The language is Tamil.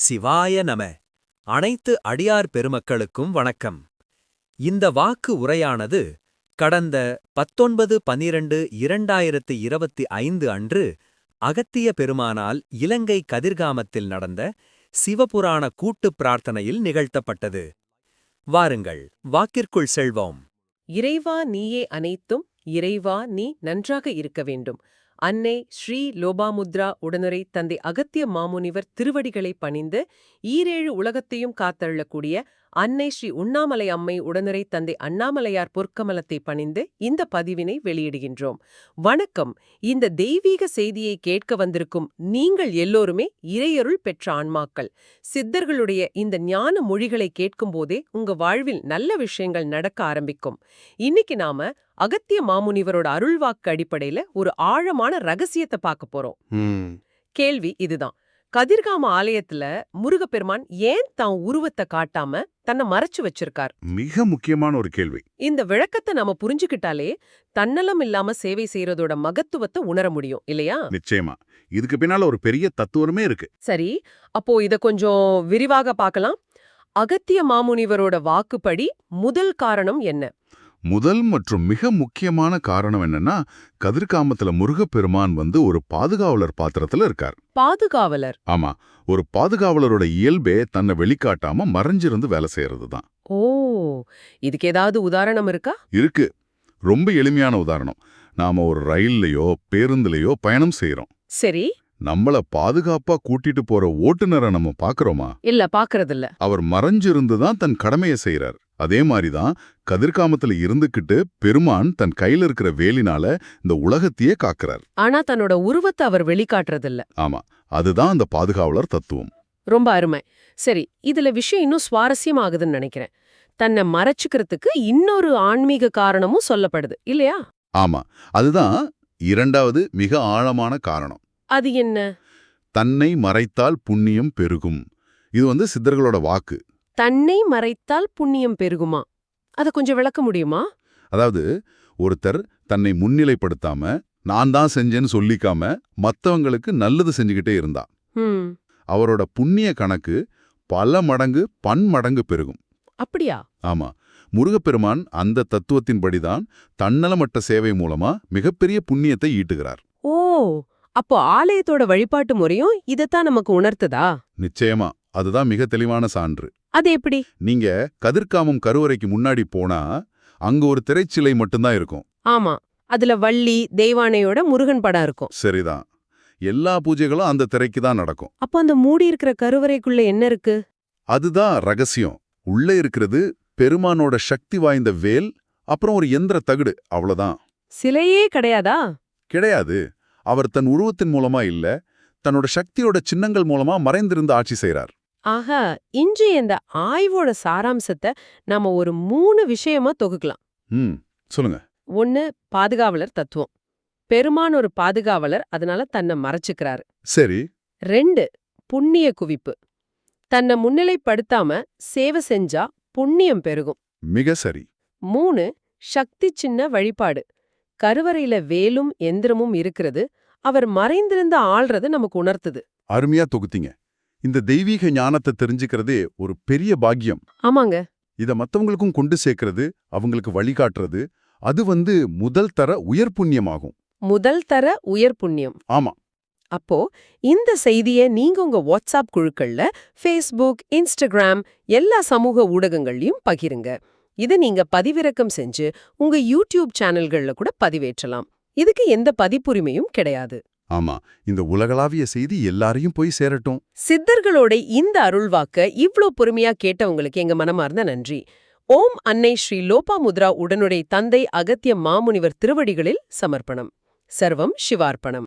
சிவாய நம. அனைத்து அடியார் பெருமக்களுக்கும் வணக்கம். இந்த வாக்கு உரையானது கடந்த 19/12/2025 அன்று அகத்திய பெருமானால் இலங்கை கதிர்காமத்தில் நடந்த சிவபுராண கூட்டுப் பிரார்த்தனையில் நிகழ்த்தப்பட்டது. வாருங்கள், வாக்கிற்குள் செல்வோம். இறைவா நீயே அனைத்தும், இறைவா நீ நன்றாக இருக்க வேண்டும். அன்னை ஸ்ரீ லோபாமுத்ரா உடனுரை தந்தை அகத்திய மாமுனிவர் திருவடிகளை பணிந்து ஈரேழு உலகத்தையும் காத்தருளக்கூடிய அன்னை ஸ்ரீ உண்ணாமலை அம்மை உடனுரை தந்தை அண்ணாமலையார் பொற்கமலத்தை பணிந்து இந்த பதிவினை வெளியிடுகின்றோம். வணக்கம். இந்த தெய்வீக செய்தியை கேட்க வந்திருக்கும் நீங்கள் எல்லோருமே இறையருள் பெற்ற ஆன்மாக்கள். சித்தர்களுடைய இந்த ஞான மொழிகளை கேட்கும்போதே உங்க வாழ்வில் நல்ல விஷயங்கள் நடக்க ஆரம்பிக்கும். இன்னைக்கு நாம அகத்திய மாமுனிவரோட அருள்வாக்கு அடிப்படையில ஒரு ஆழமான ரகசியத்தை பார்க்க போறோம். கேள்வி இதுதான்: கதிர்காம ஆலயத்துல முருகப்பெருமான் ஏன் தான் உருவத்தை காட்டாம தன்னை மறைச்சு வச்சிருக்கார்? மிக முக்கியமான ஒரு கேள்வி. இந்த விளக்கத்தை நம்ம புரிஞ்சுக்கிட்டாலே தன்னலம் இல்லாம சேவை செய்யறதோட மகத்துவத்தை உணர முடியும் இல்லையா? நிச்சயமா. இதுக்கு பின்னால ஒரு பெரிய தத்துவமே இருக்கு. சரி, அப்போ இத கொஞ்சம் விரிவாக பார்க்கலாம். அகத்திய மாமுனிவரோட வாக்குப்படி முதல் காரணம் என்ன? முதல் மற்றும் மிக முக்கியமான காரணம் என்னன்னா, கதிர்காமத்துல முருகப்பெருமான் ஒரு பாதுகாவலர் பாத்திரத்துல இருக்கார். பாதுகாவலர்? ஆமா, ஒரு பாதுகாவலரோட இயல்பே தன்னை வெளிக்காட்டாம மறைஞ்சிருந்து வேலை செய்யறதுதான். ஓ, இதுக்கு ஏதாவது உதாரணம் இருக்கா? இருக்கு. ரொம்ப எளிமையான உதாரணம். நாம ஒரு ரயில்லயோ பேருந்துலயோ பயணம் செய்யறோம். சரி. நம்மள பாதுகாப்பா கூட்டிட்டு போற ஓட்டுநரை நம்ம பாக்குறோமா? இல்ல, பாக்குறதில்ல. அவர் மறைஞ்சிருந்துதான் தன் கடமையை செய்யறார். அதே மாதிரிதான் கதிர்காமத்துல இருந்துகிட்டு பெருமான் தன் கையில இருக்கிற வேலினால இந்த உலகத்தையே காக்கிறார். ஆனா தன்னோட உருவத்தை அவர் வெளிக்காட்டுறதில்ல. ஆமா, அதுதான் அந்த பாதுகாவலர் தத்துவம். ரொம்ப அருமை. சரி, இதுல விஷயம் இன்னும் சுவாரஸ்யமாகுதுன்னு நினைக்கிறேன். தன்னை மறைச்சுக்கிறதுக்கு இன்னொரு ஆன்மீக காரணமும் சொல்லப்படுது இல்லையா? ஆமா, அதுதான் இரண்டாவது மிக ஆழமான காரணம். அது என்ன? தன்னை மறைத்தால் புண்ணியம் பெருகும். இது சித்தர்களோட வாக்கு. தன்னை மறைத்தால் புண்ணியம் பெருகுமா? அத கொஞ்சம் விளக்க முடியுமா? அதாவது, ஒருத்தர் தன்னை முன்னிலைப்படுத்தாம நான் தான் செஞ்சேன்னு சொல்லிக்காம மத்தவங்களுக்கு நல்லது செஞ்சுக்கிட்டே இருந்தா அவரோட புண்ணிய கணக்கு பல மடங்கு பன்மடங்கு பெருகும். அப்படியா? ஆமா, முருகப்பெருமான் அந்த தத்துவத்தின்படிதான் தன்னலமற்ற சேவை மூலமா மிகப்பெரிய புண்ணியத்தை ஈட்டுகிறார். ஓ, அப்போ ஆலயத்தோட வழிபாட்டு முறையும் இதத்தான் நமக்கு உணர்த்ததா? நிச்சயமா, அதுதான் மிக தெளிவான சான்று. அது எப்படி? நீங்க கதிர்காமம் கருவறைக்கு முன்னாடி போனா அங்க ஒரு திரைச்சிலை மட்டும்தான் இருக்கும். ஆமா, அதுல வள்ளி தெய்வானையோட முருகன் படம் இருக்கும். சரிதான். எல்லா பூஜைகளும் அந்த திரைக்கு தான் நடக்கும். அப்ப அந்த மூடி இருக்கிற கருவறைக்குள்ள என்ன இருக்கு? அதுதான் ரகசியம். உள்ள இருக்கிறது பெருமானோட சக்தி வாய்ந்த வேல், அப்புறம் ஒரு எந்திர தகடு, அவ்வளவுதான். சிலையே கிடையாதா? கிடையாது. அவர் தன் உருவத்தின் மூலமா இல்ல, தன்னோட சக்தியோட சின்னங்கள் மூலமா மறைந்திருந்து ஆட்சி செய்றார். ஆஹா, இன்று இந்த ஆய்வோட சாராம்சத்தை நாம ஒரு 3 விஷயமா தொகுக்கலாம். சொல்லுங்க. 1, பாதுகாவலர் தத்துவம். பெருமான் ஒரு பாதுகாவலர், அதனால தன்னை மறைச்சுக்கிறாரு. சரி. 2, புண்ணிய குவிப்பு. தன்னை முன்னிலைப்படுத்தாம சேவை செஞ்சா புண்ணியம் பெருகும். மிக சரி. 3, சக்தி சின்ன வழிபாடு. கருவறையில வேலும் எந்திரமும் இருக்கிறது, அவர் மறைந்திருந்து ஆள்றது நமக்கு உணர்த்துது. அருமையா தொகுத்தீங்க. இந்த தெய்வீக ஞானத்தை தெரிஞ்சுக்கிறதே ஒரு பெரிய பாக்கியம். ஆமாங்க. இத மத்தவங்களுக்கும் கொண்டு சேர்க்கிறது, அவங்களுக்கு வழிகாட்டுறது, அது முதல் தர உயர் புண்ணியமாகும். முதல் தர உயர் புண்ணியம். ஆமா. அப்போ இந்த செய்தியை நீங்க உங்க வாட்ஸ்அப் குழுக்கள்ல, ஃபேஸ்புக், இன்ஸ்டாகிராம் எல்லா சமூக ஊடகங்கள்லயும் பகிருங்க. இதை நீங்க பதிவிறக்கம் செஞ்சு உங்க யூடியூப் சேனல்கள்ல கூட பதிவேற்றலாம். இதுக்கு எந்த பதிப்புரிமையும் கிடையாது. ஆமா, இந்த உலகளாவிய செய்தி எல்லாரையும் போய் சேரட்டும். சித்தர்களோட இந்த அருள்வாக்க இவ்ளோ பொறுமையா கேட்டவங்களுக்கு எங்க மனமார்ந்த நன்றி. ஓம் அன்னை ஸ்ரீ லோபாமுத்ரா உடனுடைய தந்தை அகத்திய மாமுனிவர் திருவடிகளில் சமர்ப்பணம். சர்வம் சிவார்ப்பணம்.